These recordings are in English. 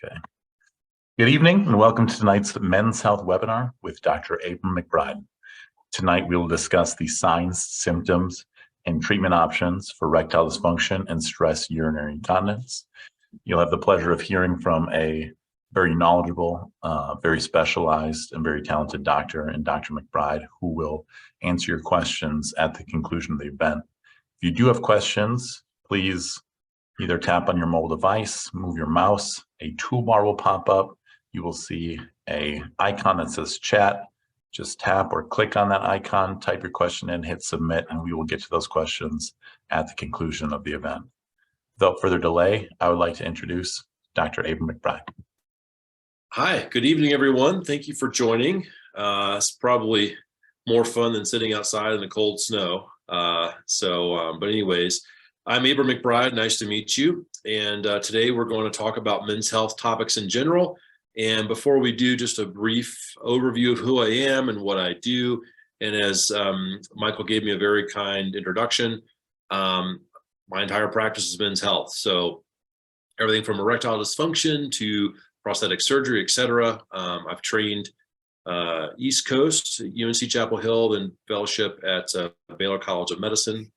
Okay. Good evening and welcome to tonight's Men's Health webinar with Dr. Abram McBride. Tonight we will discuss the signs, symptoms, and treatment options for erectile dysfunction and stress urinary incontinence. You'll have the pleasure of hearing from a very knowledgeable, very specialized, and very talented doctor in Dr. McBride, who will answer your questions at the conclusion of the event. If you do have questions, please either tap on your mobile device, move your mouse, a toolbar will pop up. You will see an icon that says chat. Just tap or click on that icon, type your question in, hit submit, and we will get to those questions at the conclusion of the event. Without further delay, I would like to introduce Dr. Abram McBride. Hi, good evening, everyone. Thank you for joining. It's probably more fun than sitting outside in the cold snow. But anyways, I'm Abram McBride. Nice to meet you. And today we're going to talk about men's health topics in general. And before we do, just a brief overview of who I am and what I do. And as Michael gave me a very kind introduction, my entire practice is men's health. So everything from erectile dysfunction to prosthetic surgery, etc. I've trained East Coast, UNC Chapel Hill, and fellowship at Baylor College of Medicine.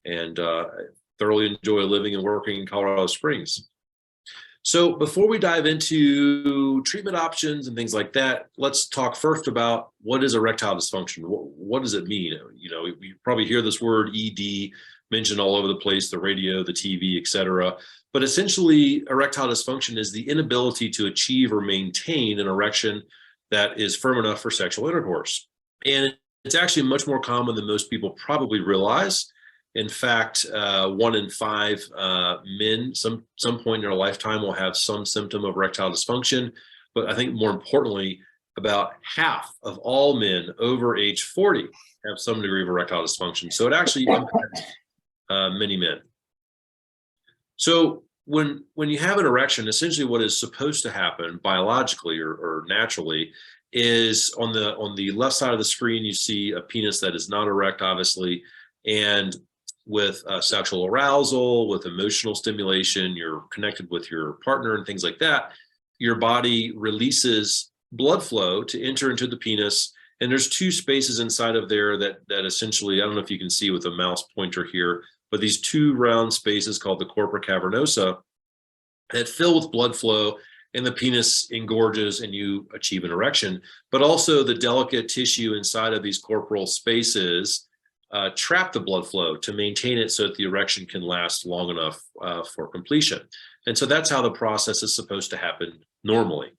And thoroughly enjoy living and working in Colorado Springs. So before we dive into treatment options and things like that, let's talk first about what is erectile dysfunction. What does it mean? You know, we probably hear this word ED mentioned all over the place, the radio, the TV, etc. But essentially, erectile dysfunction is the inability to achieve or maintain an erection that is firm enough for sexual intercourse. And it's actually much more common than most people probably realize. In fact, 1 in 5 men, some point in their lifetime, will have some symptom of erectile dysfunction. But I think more importantly, about half of all men over age 40 have some degree of erectile dysfunction. So it actually impacts many men. So when you have an erection, essentially what is supposed to happen biologically or naturally is on the left side of the screen, you see a penis that is not erect, obviously, and with sexual arousal, with emotional stimulation, you're connected with your partner and things like that, your body releases blood flow to enter into the penis. And there's 2 spaces inside of there that essentially, I don't know if you can see with a mouse pointer here, but these 2 round spaces called the corpora cavernosa that fill with blood flow, and the penis engorges and you achieve an erection. But also the delicate tissue inside of these corporal spaces trap the blood flow to maintain it so that the erection can last long enough for completion. And so that's how the process is supposed to happen normally.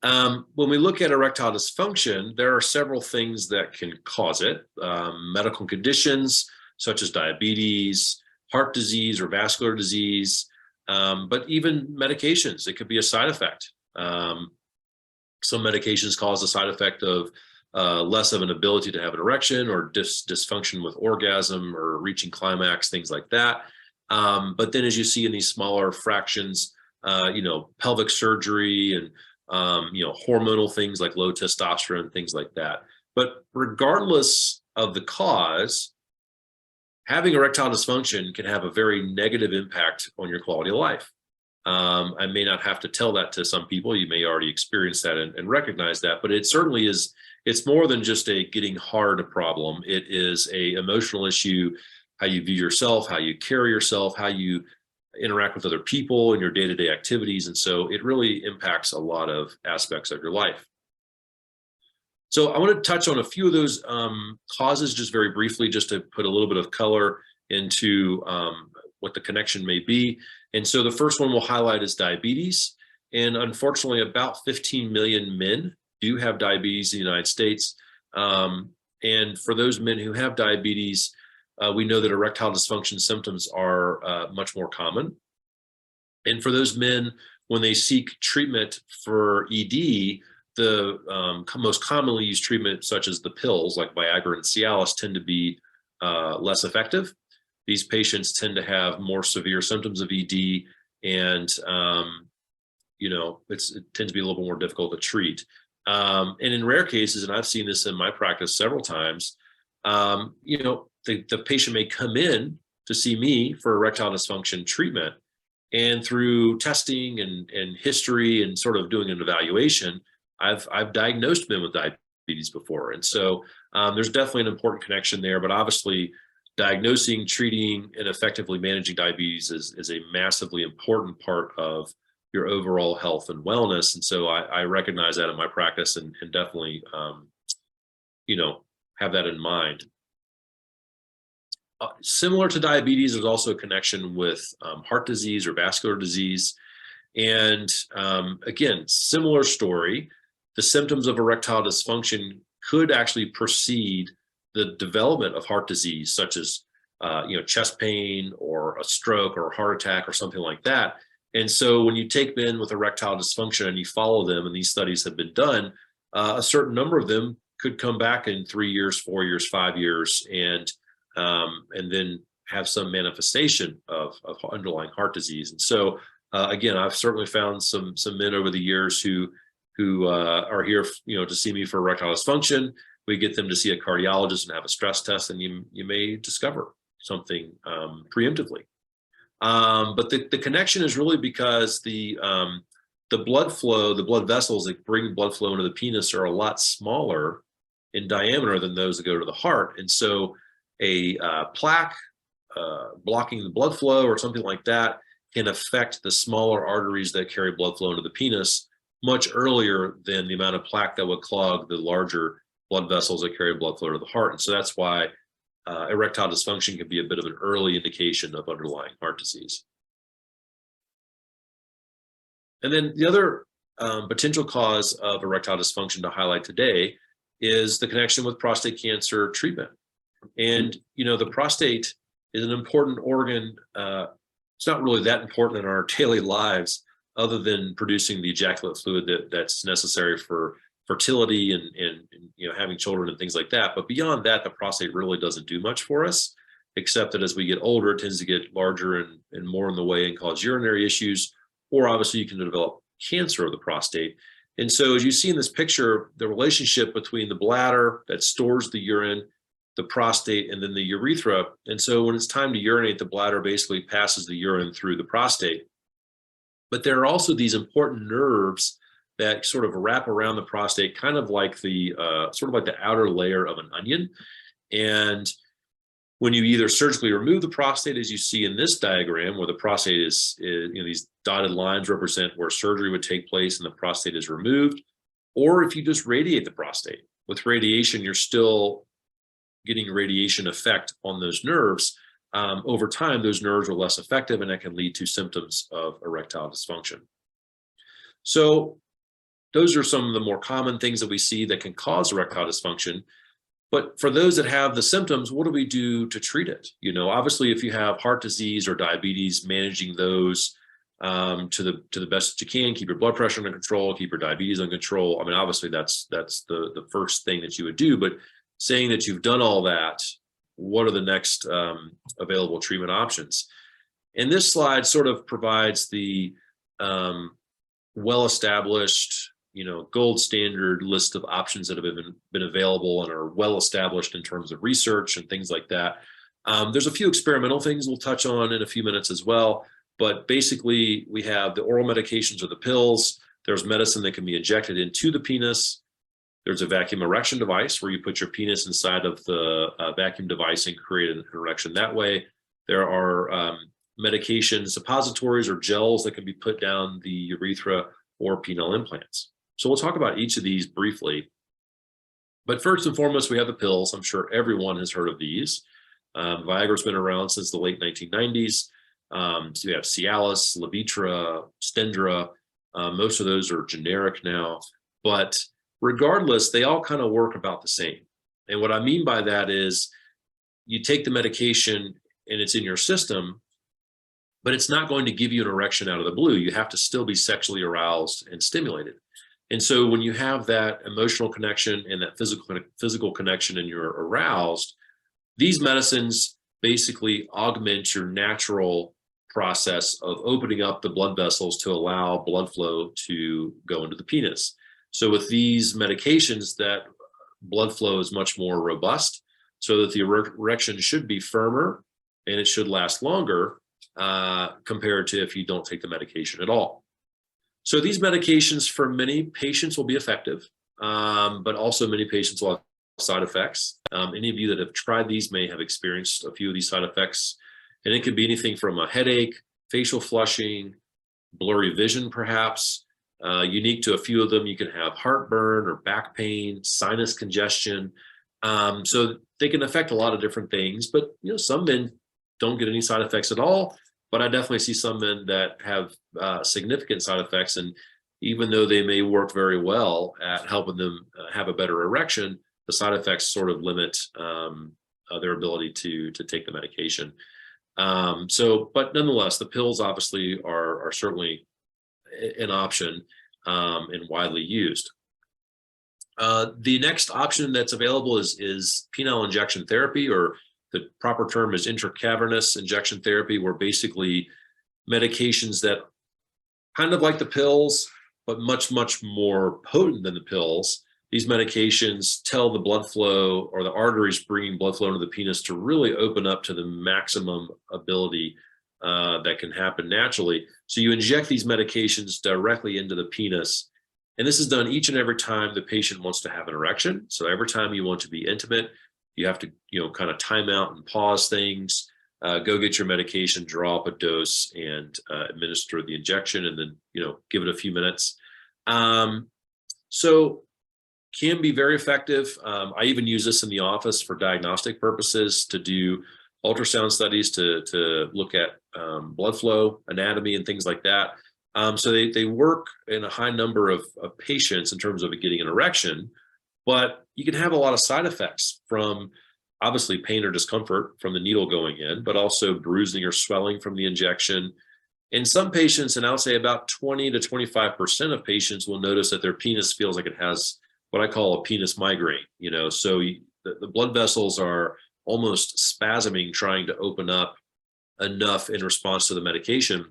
When we look at erectile dysfunction, there are several things that can cause it. Medical conditions such as diabetes, heart disease, or vascular disease, but even medications. It could be a side effect. Some medications cause a side effect of less of an ability to have an erection or dysfunction with orgasm or reaching climax, things like that. But then as you see in these smaller fractions, pelvic surgery and, hormonal things like low testosterone, things like that. But regardless of the cause, having erectile dysfunction can have a very negative impact on your quality of life. I may not have to tell that to some people. You may already experience that and recognize that, but it certainly is. It's more than just a getting hard problem. It is a emotional issue, how you view yourself, how you carry yourself, how you interact with other people in your day-to-day activities. And so it really impacts a lot of aspects of your life. So I want to touch on a few of those causes just very briefly, just to put a little bit of color into what the connection may be. And so the first one we'll highlight is diabetes. And unfortunately, about 15 million men do have diabetes in the United States. And for those men who have diabetes, we know that erectile dysfunction symptoms are much more common. And for those men, when they seek treatment for ED, the most commonly used treatment, such as the pills like Viagra and Cialis, tend to be less effective. These patients tend to have more severe symptoms of ED, and it tends to be a little bit more difficult to treat. And in rare cases, and I've seen this in my practice several times, the patient may come in to see me for erectile dysfunction treatment, And through testing and history and sort of doing an evaluation, I've diagnosed men with diabetes before. And so there's definitely an important connection there, but obviously diagnosing, treating, and effectively managing diabetes is a massively important part of your overall health and wellness. And so I recognize that in my practice and definitely, have that in mind. Similar to diabetes, there's also a connection with heart disease or vascular disease. And again, similar story. The symptoms of erectile dysfunction could actually precede the development of heart disease, such as chest pain or a stroke or a heart attack or something like that. And so when you take men with erectile dysfunction and you follow them, and these studies have been done, a certain number of them could come back in 3 years, 4 years, 5 years, and then have some manifestation of underlying heart disease. And so again, I've certainly found some men over the years who are here, to see me for erectile dysfunction. We get them to see a cardiologist and have a stress test, and you may discover something preemptively. But the connection is really because the blood flow, the blood vessels that bring blood flow into the penis are a lot smaller in diameter than those that go to the heart. And so a plaque blocking the blood flow or something like that can affect the smaller arteries that carry blood flow into the penis much earlier than the amount of plaque that would clog the larger blood vessels that carry blood flow to the heart. And so that's why erectile dysfunction can be a bit of an early indication of underlying heart disease. And then the other potential cause of erectile dysfunction to highlight today is the connection with prostate cancer treatment. And, the prostate is an important organ. It's not really that important in our daily lives, other than producing the ejaculate fluid that's necessary for fertility and having children and things like that. But beyond that, the prostate really doesn't do much for us, except that as we get older, it tends to get larger and more in the way and cause urinary issues, or obviously you can develop cancer of the prostate. And so as you see in this picture, the relationship between the bladder that stores the urine, the prostate, and then the urethra. And so when it's time to urinate, the bladder basically passes the urine through the prostate. But there are also these important nerves that sort of wrap around the prostate, kind of like the outer layer of an onion. And when you either surgically remove the prostate, as you see in this diagram, where the prostate is these dotted lines represent where surgery would take place and the prostate is removed, or if you just radiate the prostate. With radiation, you're still getting radiation effect on those nerves. Over time, those nerves are less effective, and that can lead to symptoms of erectile dysfunction. So those are some of the more common things that we see that can cause erectile dysfunction. But for those that have the symptoms, what do we do to treat it? Obviously, if you have heart disease or diabetes, managing those to the best that you can, keep your blood pressure under control, keep your diabetes under control. I mean, obviously, that's the first thing that you would do. But saying that you've done all that, what are the next available treatment options? And this slide sort of provides the well-established, gold standard list of options that have been available and are well-established in terms of research and things like that. There's a few experimental things we'll touch on in a few minutes as well. But basically, we have the oral medications or the pills. There's medicine that can be injected into the penis. There's a vacuum erection device where you put your penis inside of the vacuum device and create an erection that way. There are medication suppositories or gels that can be put down the urethra, or penile implants. So we'll talk about each of these briefly. But first and foremost, we have the pills. I'm sure everyone has heard of these. Viagra's been around since the late 1990s. So we have Cialis, Levitra, Stendra. Most of those are generic now. But regardless, they all kind of work about the same. And what I mean by that is you take the medication and it's in your system, but it's not going to give you an erection out of the blue. You have to still be sexually aroused and stimulated. And so when you have that emotional connection and that physical connection and you're aroused, these medicines basically augment your natural process of opening up the blood vessels to allow blood flow to go into the penis. So with these medications, that blood flow is much more robust, so that the erection should be firmer and it should last longer. compared to if you don't take the medication at all. So these medications for many patients will be effective, but also many patients will have side effects. Any of you that have tried these may have experienced a few of these side effects, and it could be anything from a headache, facial flushing, blurry vision perhaps. Unique to a few of them, you can have heartburn or back pain, sinus congestion. So they can affect a lot of different things, but some men don't get any side effects at all. But I definitely see some men that have significant side effects, and even though they may work very well at helping them have a better erection, the side effects sort of limit their ability to take the medication. But nonetheless, the pills obviously are certainly an option and widely used. The next option that's available is penile injection therapy, or the proper term is intracavernous injection therapy, where basically medications that kind of like the pills, but much, much more potent than the pills. These medications tell the blood flow, or the arteries bringing blood flow into the penis, to really open up to the maximum ability that can happen naturally. So you inject these medications directly into the penis. And this is done each and every time the patient wants to have an erection. So every time you want to be intimate, you have to, kind of time out and pause things, go get your medication, draw up a dose, and administer the injection, and then, give it a few minutes. So can be very effective. I even use this in the office for diagnostic purposes, to do ultrasound studies, to look at blood flow, anatomy, and things like that. So they work in a high number of patients in terms of getting an erection, but you can have a lot of side effects from obviously pain or discomfort from the needle going in, but also bruising or swelling from the injection. In some patients, and I'll say about 20 to 25% of patients, will notice that their penis feels like it has what I call a penis migraine. So the blood vessels are almost spasming, trying to open up enough in response to the medication.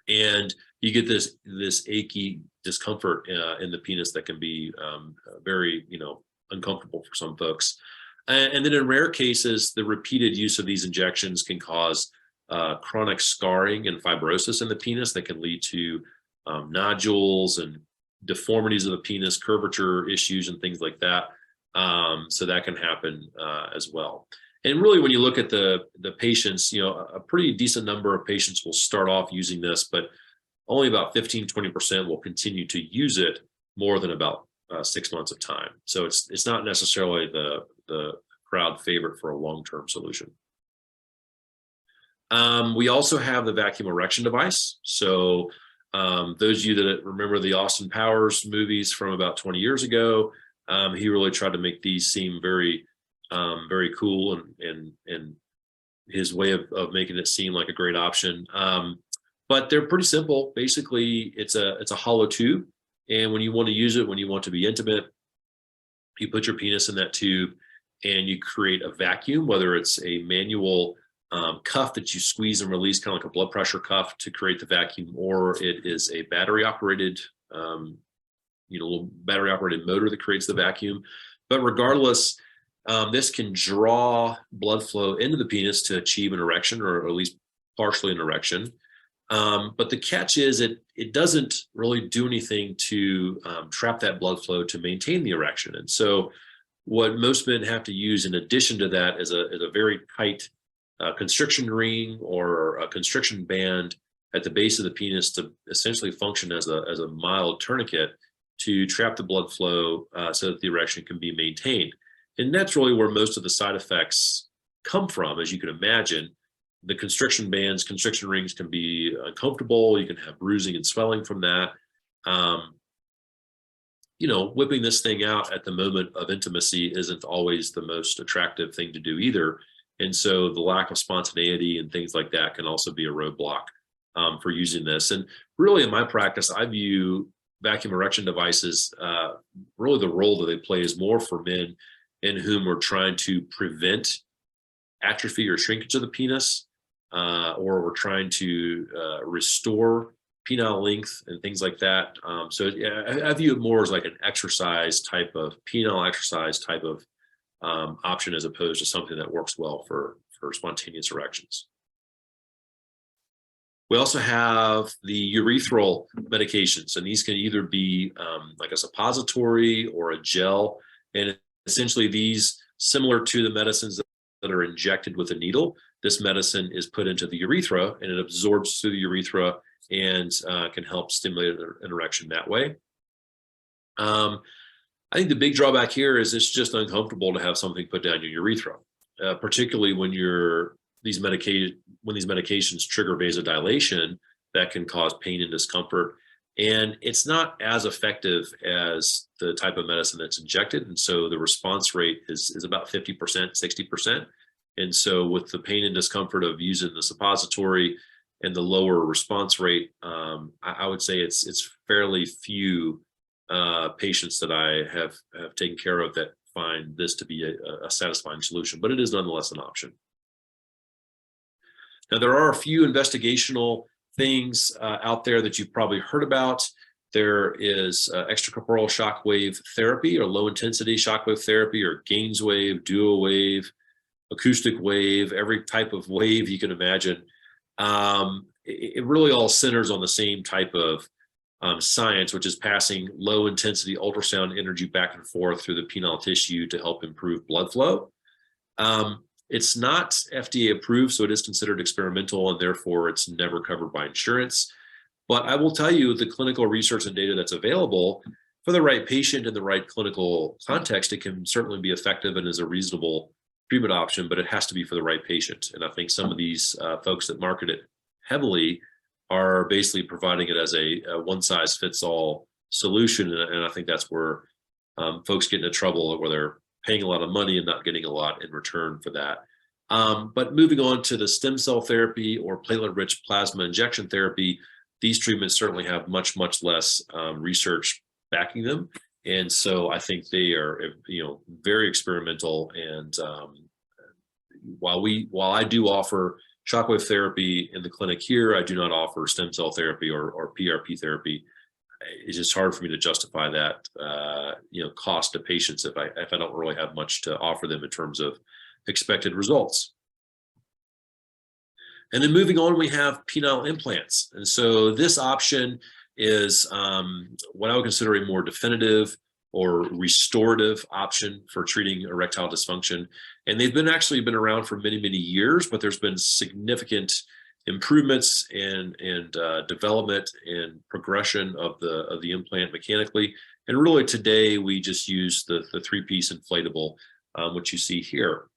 And you get this achy discomfort in the penis that can be very, uncomfortable for some folks. And then in rare cases, the repeated use of these injections can cause chronic scarring and fibrosis in the penis that can lead to nodules and deformities of the penis, curvature issues, and things like that. So that can happen as well. And really, when you look at the patients, a pretty decent number of patients will start off using this, but only about 15-20% will continue to use it more than about 6 months of time. So it's not necessarily the crowd favorite for a long-term solution. We also have the vacuum erection device. So those of you that remember the Austin Powers movies from about 20 years ago, he really tried to make these seem very cool, and his way of making it seem like a great option. But they're pretty simple. Basically, it's a hollow tube, and when you want to use it, when you want to be intimate, you put your penis in that tube and you create a vacuum, whether it's a manual cuff that you squeeze and release, kind of like a blood pressure cuff to create the vacuum, or it is a battery operated little battery operated motor that creates the vacuum. But regardless, this can draw blood flow into the penis to achieve an erection, or at least partially an erection. But the catch is it doesn't really do anything to trap that blood flow to maintain the erection. And so what most men have to use in addition to that is a very tight constriction ring or a constriction band at the base of the penis, to essentially function as a mild tourniquet to trap the blood flow so that the erection can be maintained. And that's really where most of the side effects come from. As you can imagine, the constriction bands, constriction rings can be uncomfortable. You can have bruising and swelling from that. Whipping this thing out at the moment of intimacy isn't always the most attractive thing to do either. And so the lack of spontaneity and things like that can also be a roadblock for using this. And really, in my practice, I view vacuum erection devices, really the role that they play is more for men in whom we're trying to prevent atrophy or shrinkage of the penis, or we're trying to restore penile length and things like that. So I view it more as like an exercise type of penile exercise type of option, as opposed to something that works well for spontaneous erections. We also have the urethral medications, and these can either be like a suppository or a gel. And essentially these, similar to the medicines that are injected with a needle, this medicine is put into the urethra and it absorbs through the urethra and can help stimulate an erection that way. I think the big drawback here is it's just uncomfortable to have something put down your urethra, particularly when these medications trigger vasodilation that can cause pain and discomfort. And it's not as effective as the type of medicine that's injected. And so the response rate is about 50%, 60%. And so with the pain and discomfort of using the suppository and the lower response rate, I would say it's fairly few patients that I have taken care of that find this to be a satisfying solution, but it is nonetheless an option. Now, there are a few investigational things out there that you've probably heard about. There is extracorporeal shockwave therapy, or low intensity shockwave therapy, or Gaines wave, dual wave, acoustic wave, every type of wave you can imagine. It really all centers on the same type of science, which is passing low intensity ultrasound energy back and forth through the penile tissue to help improve blood flow. It's not FDA approved, so it is considered experimental, and therefore it's never covered by insurance. But I will tell you, the clinical research and data that's available, for the right patient in the right clinical context, it can certainly be effective and is a reasonable treatment option, but it has to be for the right patient. And I think some of these folks that market it heavily are basically providing it as a one-size-fits-all solution. And I think that's where folks get into trouble, where they're paying a lot of money and not getting a lot in return for that. But moving on to the stem cell therapy or platelet-rich plasma injection therapy, these treatments certainly have much, much less research backing them. And so I think they are, very experimental. And while I do offer shockwave therapy in the clinic here, I do not offer stem cell therapy or PRP therapy. It's just hard for me to justify that, cost to patients if I don't really have much to offer them in terms of expected results. And then moving on, we have penile implants. And so this option is what I would consider a more definitive or restorative option for treating erectile dysfunction. And they've actually been around for many, many years, but there's been significant improvements and development and progression of the implant mechanically. And really today we just use the three-piece inflatable, which you see here.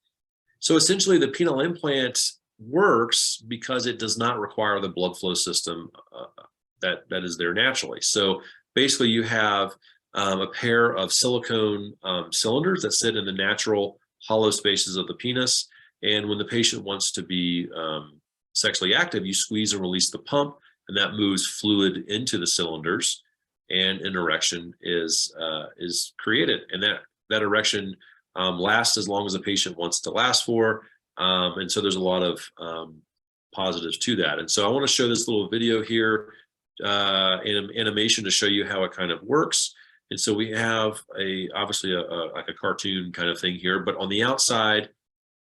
So essentially the penile implant works because it does not require the blood flow system that is there naturally. So basically you have a pair of silicone cylinders that sit in the natural hollow spaces of the penis. And when the patient wants to be sexually active, you squeeze and release the pump, and that moves fluid into the cylinders, and an erection is created. And that erection lasts as long as the patient wants to last for. And so there's a lot of positives to that. And so I want to show this little video here in animation to show you how it kind of works. And so we have obviously like a cartoon kind of thing here, but on the outside,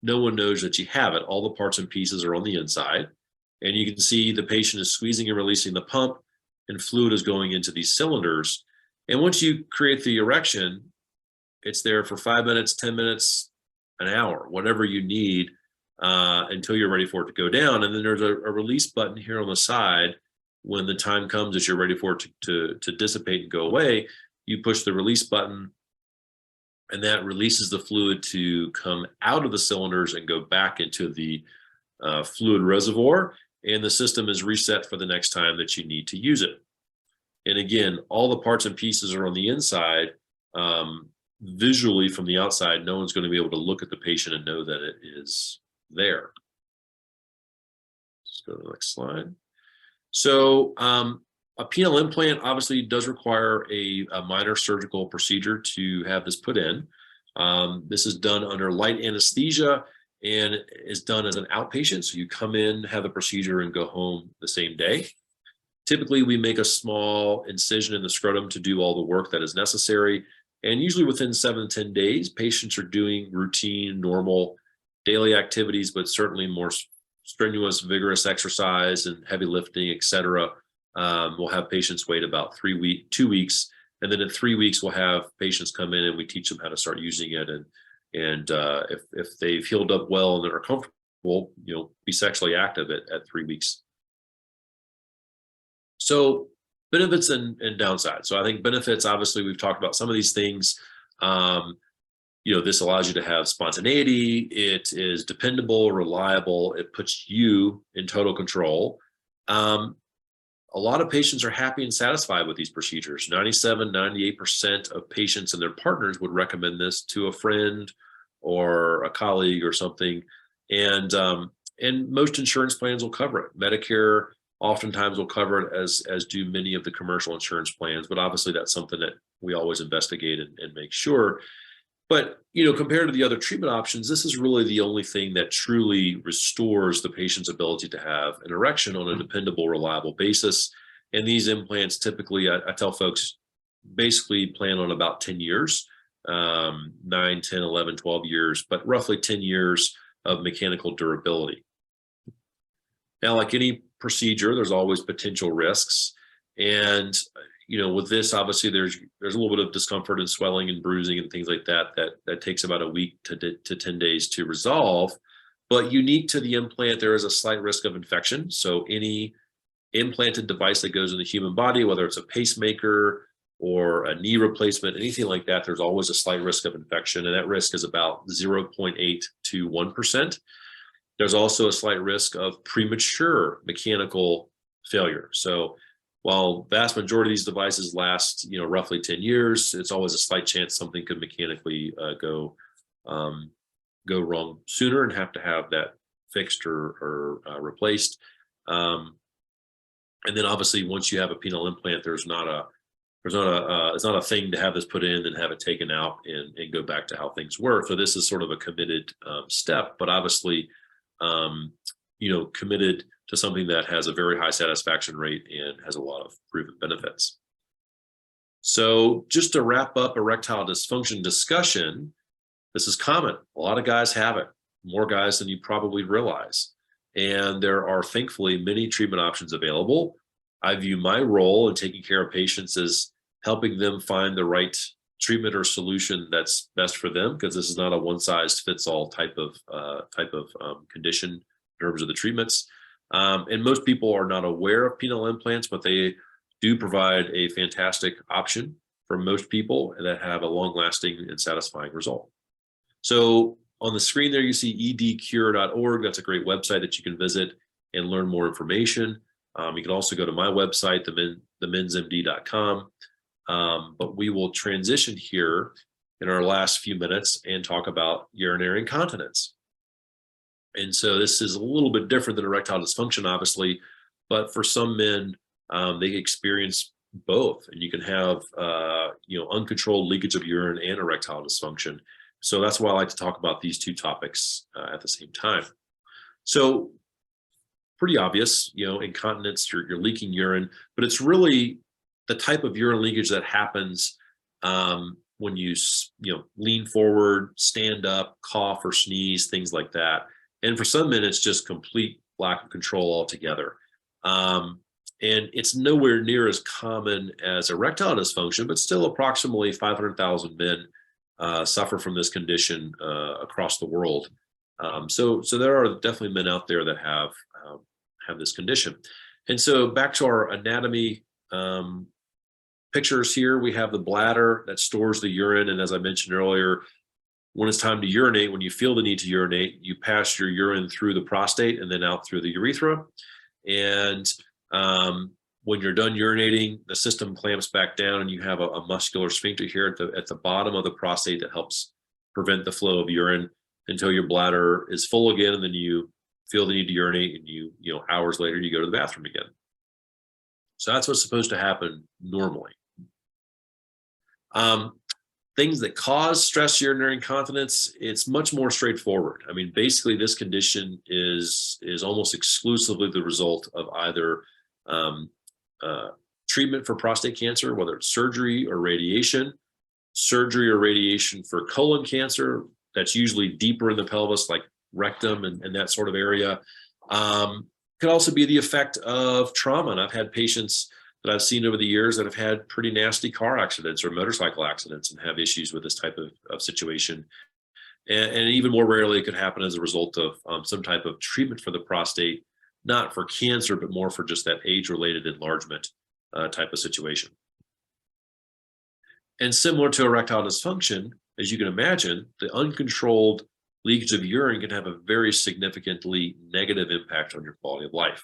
no one knows that you have it. All the parts and pieces are on the inside. And you can see the patient is squeezing and releasing the pump, and fluid is going into these cylinders. And once you create the erection, it's there for 5 minutes, 10 minutes, an hour, whatever you need until you're ready for it to go down. And then there's a release button here on the side. When the time comes that you're ready for it to dissipate and go away, you push the release button, and that releases the fluid to come out of the cylinders and go back into the fluid reservoir, and the system is reset for the next time that you need to use it. And again, all the parts and pieces are on the inside. Visually from the outside, no one's going to be able to look at the patient and know that it is there. Let's go to the next slide. So a penile implant obviously does require a minor surgical procedure to have this put in. This is done under light anesthesia and is done as an outpatient. So you come in, have the procedure, and go home the same day. Typically, we make a small incision in the scrotum to do all the work that is necessary. And usually within 7 to 10 days, patients are doing routine, normal daily activities, but certainly more strenuous, vigorous exercise and heavy lifting, etc. We'll have patients wait about 2 weeks, and then in 3 weeks we'll have patients come in and we teach them how to start using it. And if they've healed up well and are comfortable, be sexually active at 3 weeks. So benefits and downsides. So I think benefits, obviously, we've talked about some of these things. This allows you to have spontaneity. It is dependable, reliable. It puts you in total control. A lot of patients are happy and satisfied with these procedures. 98% of patients and their partners would recommend this to a friend or a colleague or something. And most insurance plans will cover it. Medicare oftentimes will cover it, as do many of the commercial insurance plans. But obviously, that's something that we always investigate and make sure. But, compared to the other treatment options, this is really the only thing that truly restores the patient's ability to have an erection on a dependable, reliable basis. And these implants typically, I tell folks, basically plan on about 10 years, 9, 10, 11, 12 years, but roughly 10 years of mechanical durability. Now, like any procedure, there's always potential risks. And with this, obviously, there's a little bit of discomfort and swelling and bruising and things like that takes about a week to 10 days to resolve. But unique to the implant, there is a slight risk of infection. So any implanted device that goes in the human body, whether it's a pacemaker or a knee replacement, anything like that, there's always a slight risk of infection. And that risk is about 0.8 to 1%. There's also a slight risk of premature mechanical failure. So while vast majority of these devices last, roughly 10 years, it's always a slight chance something could mechanically go wrong sooner and have to have that fixed or replaced. And then obviously, once you have a penile implant, it's not a thing to have this put in and have it taken out and go back to how things were. So this is sort of a committed step, but obviously, committed to something that has a very high satisfaction rate and has a lot of proven benefits. So just to wrap up erectile dysfunction discussion, this is common. A lot of guys have it, more guys than you probably realize. And there are thankfully many treatment options available. I view my role in taking care of patients as helping them find the right treatment or solution that's best for them, because this is not a one-size-fits-all type of condition in terms of the treatments. And most people are not aware of penile implants, but they do provide a fantastic option for most people that have a long-lasting and satisfying result. So on the screen there, you see edcure.org. That's a great website that you can visit and learn more information. You can also go to my website, themensmd.com. But we will transition here in our last few minutes and talk about urinary incontinence. And so this is a little bit different than erectile dysfunction, obviously, but for some men, they experience both, and you can have uncontrolled leakage of urine and erectile dysfunction. So that's why I like to talk about these two topics at the same time. So pretty obvious, incontinence, you're leaking urine, but it's really the type of urine leakage that happens when you lean forward, stand up, cough or sneeze, things like that. And for some men, it's just complete lack of control altogether. And it's nowhere near as common as erectile dysfunction, but still approximately 500,000 men suffer from this condition across the world. So there are definitely men out there that have this condition. And so back to our anatomy pictures here, we have the bladder that stores the urine. And as I mentioned earlier, when it's time to urinate, when you feel the need to urinate, you pass your urine through the prostate and then out through the urethra. And when you're done urinating, the system clamps back down and you have a muscular sphincter here at the bottom of the prostate that helps prevent the flow of urine until your bladder is full again. And then you feel the need to urinate and hours later, you go to the bathroom again. So that's what's supposed to happen normally. Things that cause stress urinary incontinence, it's much more straightforward. I mean, basically, this condition is almost exclusively the result of either treatment for prostate cancer, whether it's surgery or radiation for colon cancer, that's usually deeper in the pelvis, like rectum and that sort of area. Could also be the effect of trauma. And I've had patients that I've seen over the years that have had pretty nasty car accidents or motorcycle accidents and have issues with this type of situation. And even more rarely, it could happen as a result of some type of treatment for the prostate, not for cancer, but more for just that age-related enlargement type of situation. And similar to erectile dysfunction, as you can imagine, the uncontrolled leakage of urine can have a very significantly negative impact on your quality of life.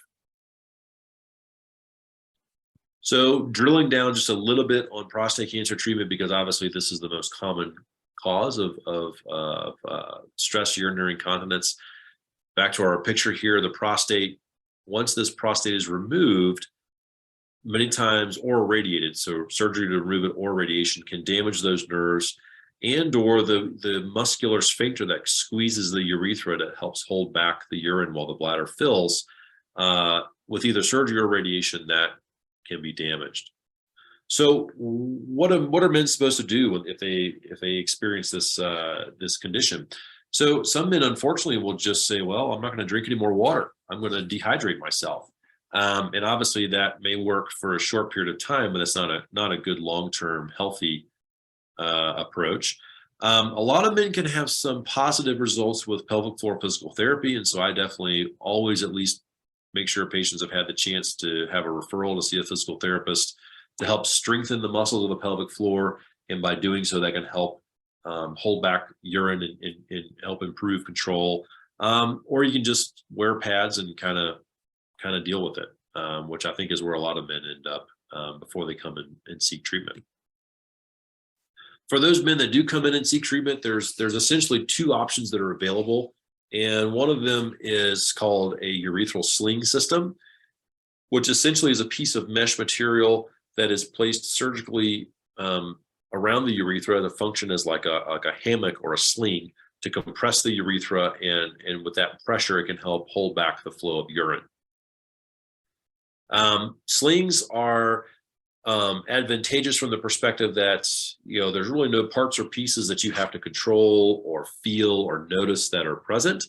So drilling down just a little bit on prostate cancer treatment, because obviously this is the most common cause of stress urinary incontinence. Back to our picture here, the prostate, once this prostate is removed, many times or irradiated, so surgery to remove it or radiation can damage those nerves and or the muscular sphincter that squeezes the urethra that helps hold back the urine while the bladder fills. With either surgery or radiation, that can be damaged. So what are men supposed to do if they experience this condition? So some men, unfortunately, will just say, well, I'm not going to drink any more water. I'm going to dehydrate myself. And obviously that may work for a short period of time, but it's not a good long-term healthy approach. A lot of men can have some positive results with pelvic floor physical therapy. And so I definitely always at least make sure patients have had the chance to have a referral to see a physical therapist to help strengthen the muscles of the pelvic floor. And by doing so, that can help hold back urine and help improve control. Or you can just wear pads and kind of deal with it, which I think is where a lot of men end up before they come in and seek treatment. For those men that do come in and seek treatment, there's essentially two options that are available. And one of them is called a urethral sling system, which essentially is a piece of mesh material that is placed surgically around the urethra to function as like a hammock or a sling to compress the urethra, and with that pressure, it can help hold back the flow of urine. Slings are advantageous from the perspective that, there's really no parts or pieces that you have to control or feel or notice that are present.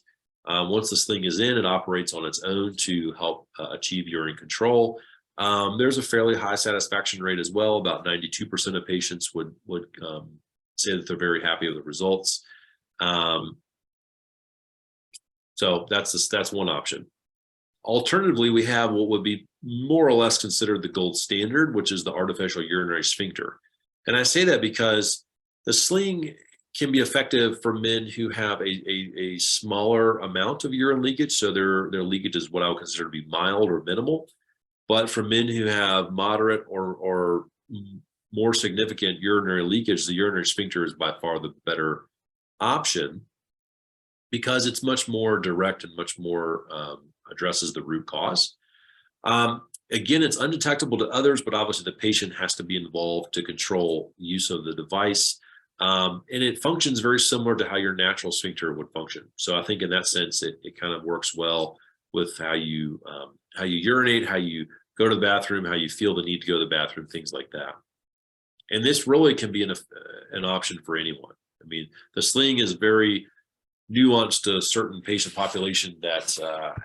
Once the sling is in, it operates on its own to help achieve urine control. There's a fairly high satisfaction rate as well. About 92% of patients would say that they're very happy with the results. So that's one option. Alternatively, we have what would be more or less considered the gold standard, which is the artificial urinary sphincter. And I say that because the sling can be effective for men who have a smaller amount of urine leakage. So their leakage is what I would consider to be mild or minimal. But for men who have moderate or more significant urinary leakage, the urinary sphincter is by far the better option because it's much more direct and much more addresses the root cause. Again, it's undetectable to others, but obviously the patient has to be involved to control use of the device. And it functions very similar to how your natural sphincter would function. So I think in that sense, it kind of works well with how you urinate, how you go to the bathroom, how you feel the need to go to the bathroom, things like that. And this really can be an option for anyone. I mean, the sling is very nuanced to a certain patient population that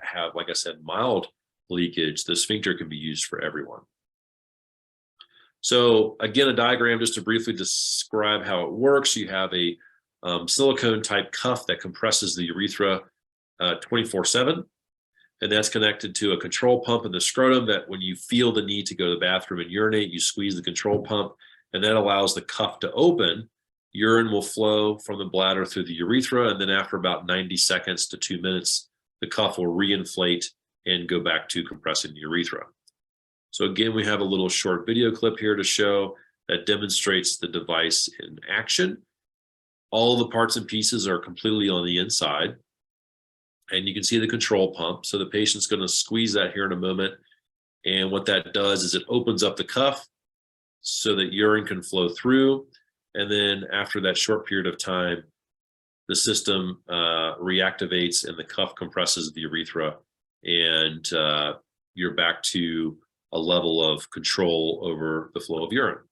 have, like I said, mild leakage. The sphincter can be used for everyone. So again, a diagram just to briefly describe how it works. You have a silicone type cuff that compresses the urethra 24/7. And that's connected to a control pump in the scrotum that when you feel the need to go to the bathroom and urinate, you squeeze the control pump, and that allows the cuff to open. Urine will flow from the bladder through the urethra, and then after about 90 seconds to 2 minutes, the cuff will reinflate and go back to compressing the urethra. So again, we have a little short video clip here to show that demonstrates the device in action. All the parts and pieces are completely on the inside. And you can see the control pump. So the patient's going to squeeze that here in a moment. And what that does is it opens up the cuff so that urine can flow through. And then after that short period of time, the system reactivates and the cuff compresses the urethra. And you're back to a level of control over the flow of urine.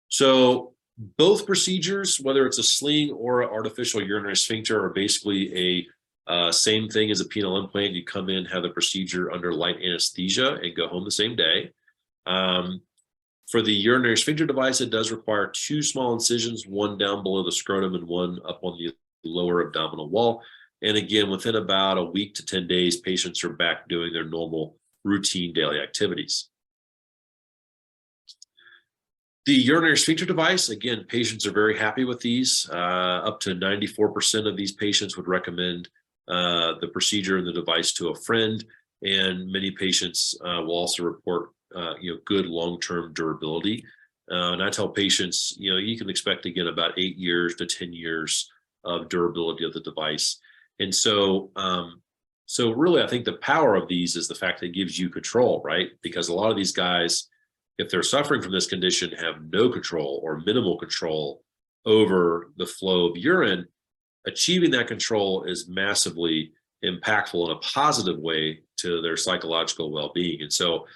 So both procedures, whether it's a sling or an artificial urinary sphincter, are basically Same thing as a penile implant. You come in, have the procedure under light anesthesia, and go home the same day. For the urinary sphincter device, it does require 2 small incisions, one down below the scrotum and one up on the lower abdominal wall. And again, within about a week to 10 days, patients are back doing their normal routine daily activities. The urinary sphincter device, again, patients are very happy with these. Up to 94% of these patients would recommend the procedure and the device to a friend. And many patients will also report good long-term durability. And I tell patients, you can expect to get about 8 years to 10 years of durability of the device. And so really, I think the power of these is the fact that it gives you control, right? Because a lot of these guys, if they're suffering from this condition, have no control or minimal control over the flow of urine. Achieving that control is massively impactful in a positive way to their psychological well-being. And so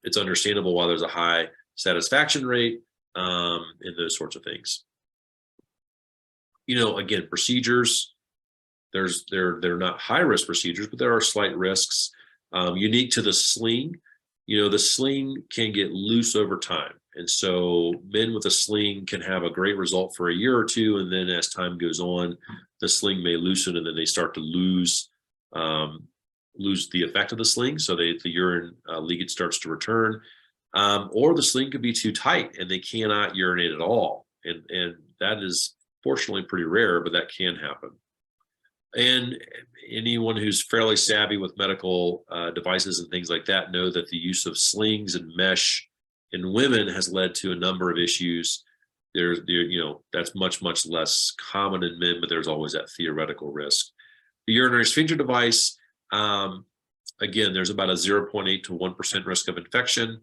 it's understandable why there's a high satisfaction rate and those sorts of things. Again, procedures, they're not high-risk procedures, but there are slight risks. Unique to the sling, the sling can get loose over time. And so men with a sling can have a great result for a year or two. And then as time goes on, the sling may loosen and then they start to lose the effect of the sling. So the urine leakage starts to return. Or the sling could be too tight and they cannot urinate at all. And that is fortunately pretty rare, but that can happen. And anyone who's fairly savvy with medical devices and things like that know that the use of slings and mesh in women has led to a number of issues. That's much, much less common in men, but there's always that theoretical risk. The urinary sphincter device, again, there's about a 0.8 to 1% risk of infection.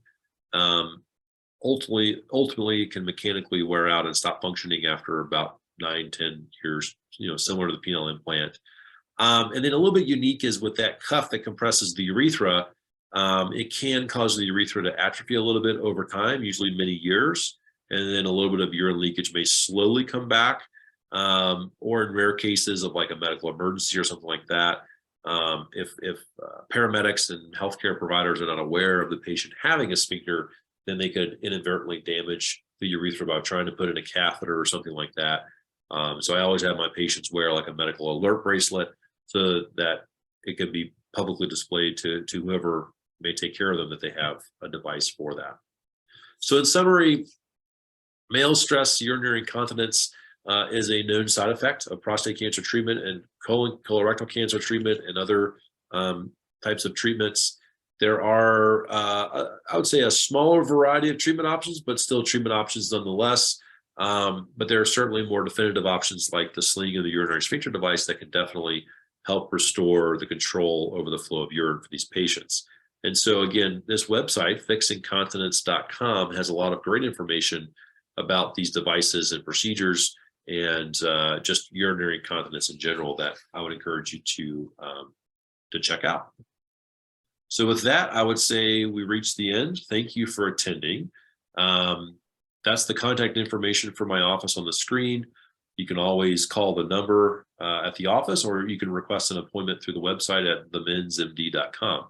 Ultimately, it can mechanically wear out and stop functioning after about 9-10 years, similar to the penile implant. And then a little bit unique is with that cuff that compresses the urethra, it can cause the urethra to atrophy a little bit over time, usually many years. And then a little bit of urine leakage may slowly come back, or in rare cases of like a medical emergency or something like that. If paramedics and healthcare providers are not aware of the patient having a sphincter, then they could inadvertently damage the urethra by trying to put in a catheter or something like that. So I always have my patients wear like a medical alert bracelet so that it can be publicly displayed to whoever may take care of them that they have a device for that. So in summary, male stress urinary incontinence is a known side effect of prostate cancer treatment and colorectal cancer treatment and other types of treatments. There are, I would say, a smaller variety of treatment options, but still treatment options nonetheless. But there are certainly more definitive options like the sling of the urinary sphincter device that can definitely help restore the control over the flow of urine for these patients. And so again, this website, fixincontinence.com, has a lot of great information about these devices and procedures and just urinary incontinence in general that I would encourage you to check out. So with that, I would say we reached the end. Thank you for attending. That's the contact information for my office on the screen. You can always call the number at the office, or you can request an appointment through the website at themensmd.com.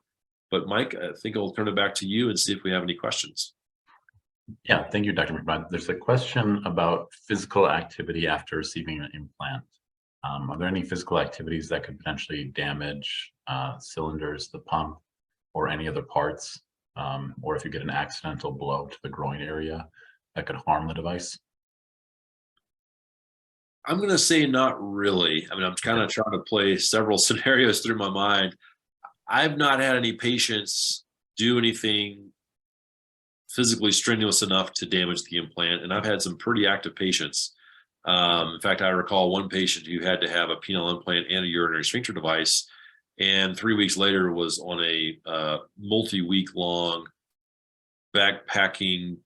But Mike, I think I'll turn it back to you and see if we have any questions. Yeah, thank you, Dr. McBride. There's a question about physical activity after receiving an implant. Are there any physical activities that could potentially damage cylinders, the pump, or any other parts? Or if you get an accidental blow to the groin area, that could harm the device? I'm going to say not really. I mean, I'm kind of trying to play several scenarios through my mind. I've not had any patients do anything physically strenuous enough to damage the implant, and I've had some pretty active patients. In fact, I recall one patient who had to have a penile implant and a urinary sphincter device, and 3 weeks later was on a multi-week long backpacking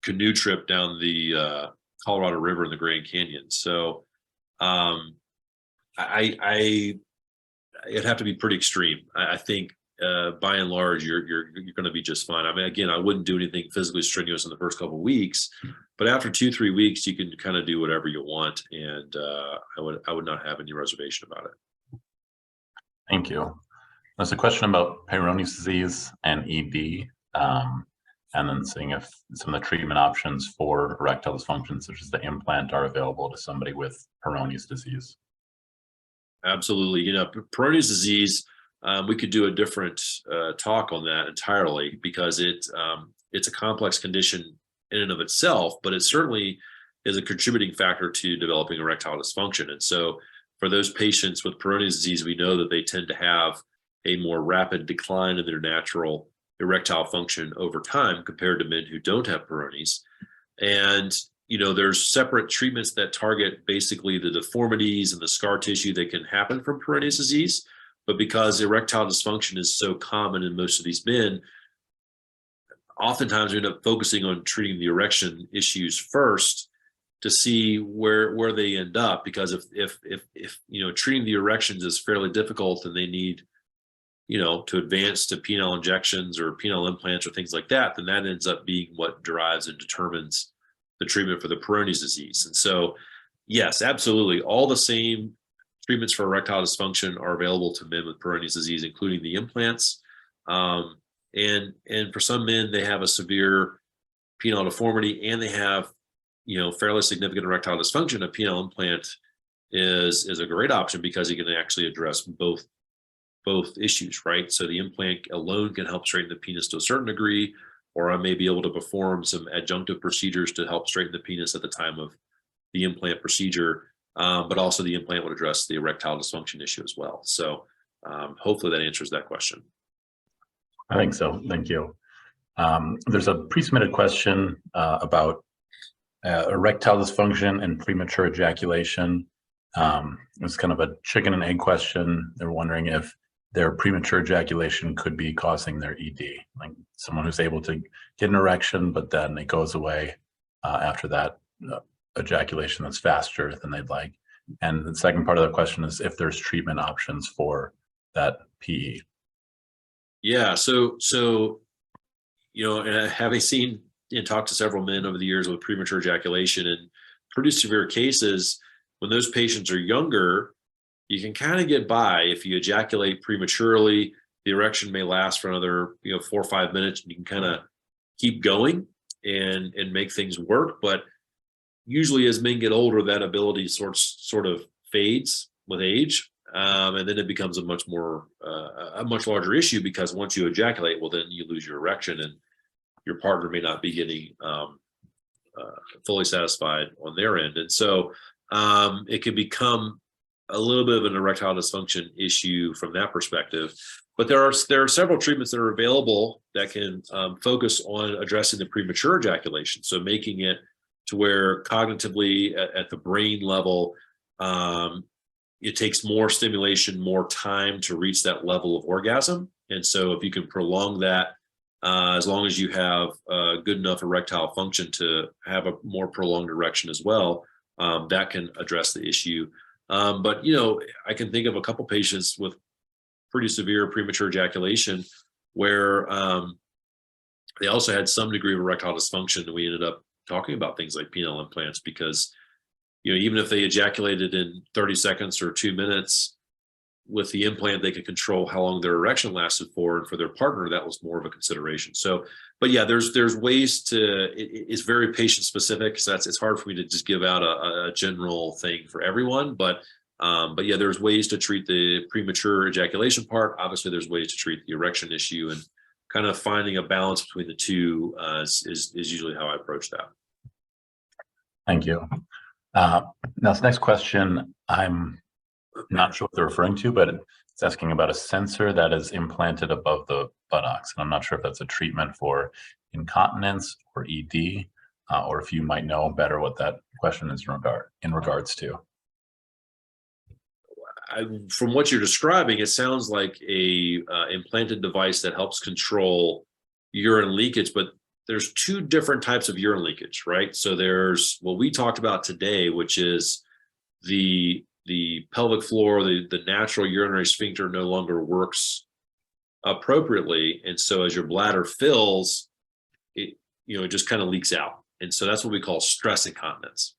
canoe trip down the Colorado River in the Grand Canyon. So it'd have to be pretty extreme. I think by and large, you're going to be just fine. I mean, again, I wouldn't do anything physically strenuous in the first couple of weeks, But after 2-3 weeks, you can kind of do whatever you want, and I would not have any reservation about it. Thank you. There's a question about Peyronie's disease and ED, and then seeing if some of the treatment options for erectile dysfunction, such as the implant, are available to somebody with Peyronie's disease. Absolutely. Peyronie's disease, we could do a different talk on that entirely, because it's a complex condition in and of itself, but it certainly is a contributing factor to developing erectile dysfunction. And so for those patients with Peyronie's disease, we know that they tend to have a more rapid decline in their natural erectile function over time compared to men who don't have Peyronie's. And there's separate treatments that target basically the deformities and the scar tissue that can happen from Peyronie's disease. But because erectile dysfunction is so common in most of these men, oftentimes we end up focusing on treating the erection issues first to see where they end up. Because if treating the erections is fairly difficult and they need to advance to penile injections or penile implants or things like that, then that ends up being what drives and determines the treatment for the Peyronie's disease. And so, yes, absolutely, all the same treatments for erectile dysfunction are available to men with Peyronie's disease, including the implants. And for some men, they have a severe penile deformity and they have, fairly significant erectile dysfunction. A penile implant is a great option because it can actually address both issues, right? So the implant alone can help straighten the penis to a certain degree, or I may be able to perform some adjunctive procedures to help straighten the penis at the time of the implant procedure. But also the implant would address the erectile dysfunction issue as well. So hopefully that answers that question. I think so. Thank you. There's a pre-submitted question about erectile dysfunction and premature ejaculation. It's kind of a chicken and egg question. They're wondering if their premature ejaculation could be causing their ED, like someone who's able to get an erection, but then it goes away after that ejaculation that's faster than they'd like. And the second part of the question is if there's treatment options for that PE. Yeah, so and having seen and talked to several men over the years with premature ejaculation and pretty severe cases, when those patients are younger, you can kind of get by. If you ejaculate prematurely, the erection may last for another 4 or 5 minutes, and you can kind of keep going and make things work. But usually as men get older, that ability sort of fades with age. And then it becomes a much larger issue, because once you ejaculate, well, then you lose your erection and your partner may not be getting fully satisfied on their end. And so it can become a little bit of an erectile dysfunction issue from that perspective. But there are several treatments that are available that can focus on addressing the premature ejaculation. So making it to where cognitively at the brain level, it takes more stimulation, more time to reach that level of orgasm. And so if you can prolong that, as long as you have good enough erectile function to have a more prolonged erection as well, that can address the issue. But I can think of a couple patients with pretty severe premature ejaculation where they also had some degree of erectile dysfunction, and we ended up talking about things like penile implants, because even if they ejaculated in 30 seconds or 2 minutes, with the implant they could control how long their erection lasted for, and for their partner that was more of a consideration. So, but yeah, there's ways to, it's very patient specific, so it's hard for me to just give out a general thing for everyone. But yeah, there's ways to treat the premature ejaculation part. Obviously there's ways to treat the erection issue, and kind of finding a balance between the two is usually how I approach that. Thank you. Now this next question, I'm not sure what they're referring to, but it's asking about a sensor that is implanted above the buttocks. And I'm not sure if that's a treatment for incontinence or ED, or if you might know better what that question is in regards to. From what you're describing, it sounds like a implanted device that helps control urine leakage, but there's two different types of urine leakage, right? So there's what we talked about today, which is the pelvic floor, the natural urinary sphincter no longer works appropriately. And so as your bladder fills, it just kind of leaks out. And so that's what we call stress incontinence.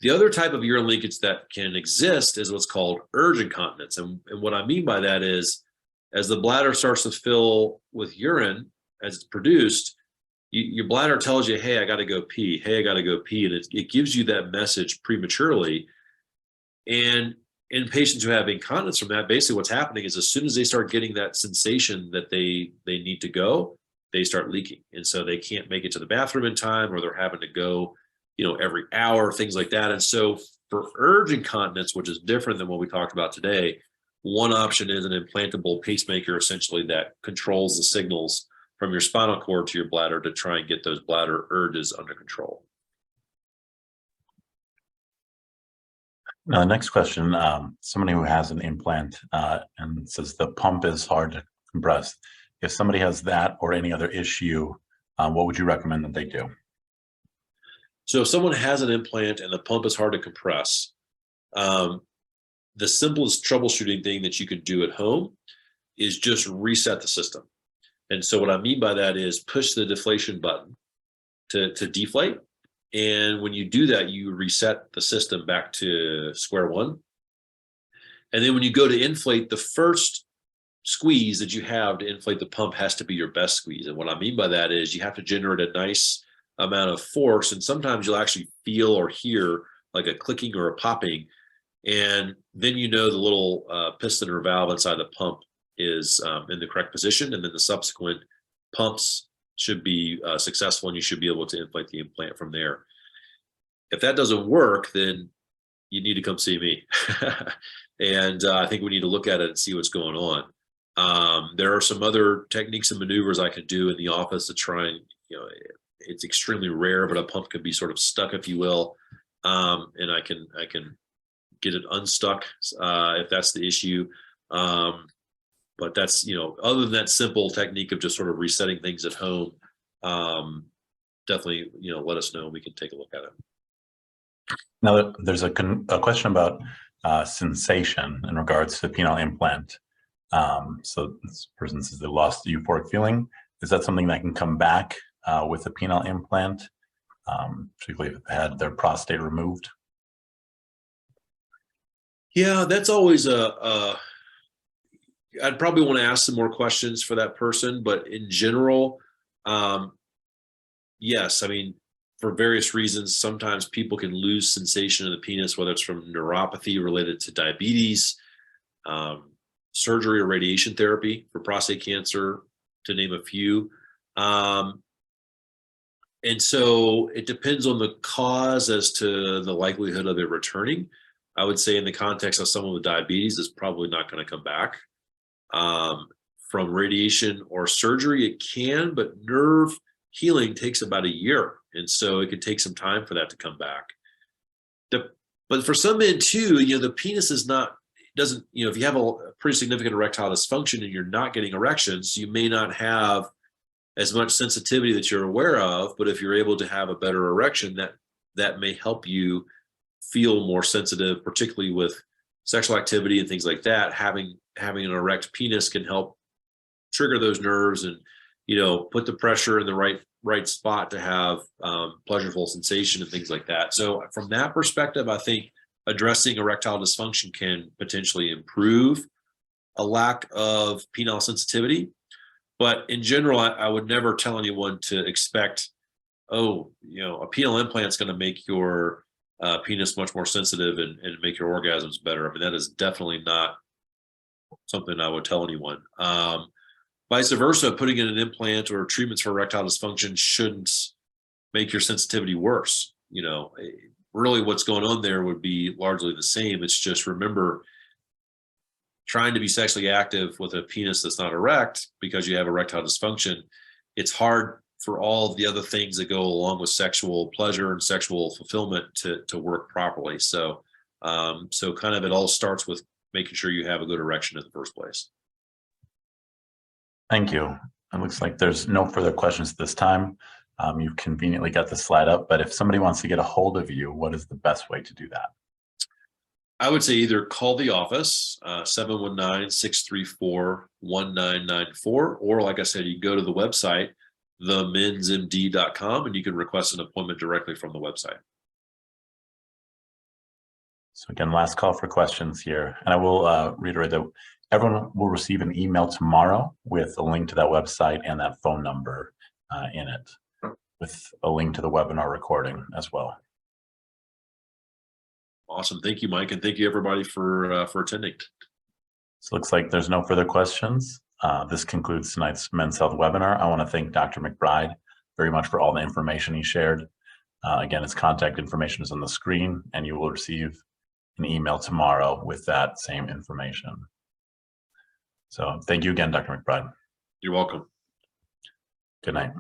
The other type of urine leakage that can exist is what's called urge incontinence. And what I mean by that is, as the bladder starts to fill with urine as it's produced, your bladder tells you, hey, I got to go pee. Hey, I got to go pee. And it gives you that message prematurely. And in patients who have incontinence from that, basically what's happening is as soon as they start getting that sensation that they need to go, they start leaking. And so they can't make it to the bathroom in time, or they're having to go, every hour, things like that. And so for urge incontinence, which is different than what we talked about today, one option is an implantable pacemaker, essentially, that controls the signals from your spinal cord to your bladder to try and get those bladder urges under control. Now, the next question, somebody who has an implant and says the pump is hard to compress. If somebody has that or any other issue, what would you recommend that they do? So if someone has an implant and the pump is hard to compress, the simplest troubleshooting thing that you could do at home is just reset the system. And so what I mean by that is push the deflation button to deflate. And when you do that, you reset the system back to square one. And then when you go to inflate, the first squeeze that you have to inflate the pump has to be your best squeeze. And what I mean by that is you have to generate a nice amount of force. And sometimes you'll actually feel or hear like a clicking or a popping. And then the little piston or valve inside the pump is in the correct position. And then the subsequent pumps should be successful, and you should be able to inflate the implant from there. If that doesn't work, then you need to come see me. And I think we need to look at it and see what's going on. There are some other techniques and maneuvers I could do in the office to try and, it's extremely rare, but a pump can be sort of stuck, if you will. And I can get it unstuck if that's the issue. But that's, other than that simple technique of just sort of resetting things at home, definitely, let us know and we can take a look at it. Now, there's a question about sensation in regards to the penile implant. So this person says they lost the euphoric feeling. Is that something that can come back with a penile implant, particularly if they had their prostate removed? Yeah, that's always I'd probably want to ask some more questions for that person, but in general, yes. I mean, for various reasons, sometimes people can lose sensation of the penis, whether it's from neuropathy related to diabetes, surgery or radiation therapy for prostate cancer, to name a few. And so it depends on the cause as to the likelihood of it returning. I would say in the context of someone with diabetes, it's probably not going to come back. From radiation or surgery, it can, but nerve healing takes about a year. And so it could take some time for that to come back. But for some men too, the penis doesn't, if you have a pretty significant erectile dysfunction and you're not getting erections, you may not have as much sensitivity that you're aware of, but if you're able to have a better erection, that may help you feel more sensitive, particularly with sexual activity and things like that. Having an erect penis can help trigger those nerves and, put the pressure in the right spot to have pleasurable sensation and things like that. So from that perspective, I think addressing erectile dysfunction can potentially improve a lack of penile sensitivity. But in general, I would never tell anyone to expect, a penile implant is going to make your penis much more sensitive and make your orgasms better. I mean, that is definitely not something I would tell anyone. Vice versa, putting in an implant or treatments for erectile dysfunction shouldn't make your sensitivity worse. Really what's going on there would be largely the same. It's just, remember, trying to be sexually active with a penis that's not erect because you have erectile dysfunction, it's hard for all the other things that go along with sexual pleasure and sexual fulfillment to work properly. So kind of it all starts with making sure you have a good erection in the first place. Thank you. It looks like there's no further questions at this time. You've conveniently got the slide up, but if somebody wants to get a hold of you, what is the best way to do that? I would say either call the office, 719-634-1994, or like I said, you go to the website, themensmd.com, and you can request an appointment directly from the website. So again, last call for questions here. And I will reiterate that everyone will receive an email tomorrow with a link to that website and that phone number in it, with a link to the webinar recording as well. Awesome. Thank you, Mike. And thank you everybody for attending. So it looks like there's no further questions. This concludes tonight's Men's Health webinar. I want to thank Dr. McBride very much for all the information he shared. Again, his contact information is on the screen, and you will receive an email tomorrow with that same information. So thank you again, Dr. McBride. You're welcome. Good night.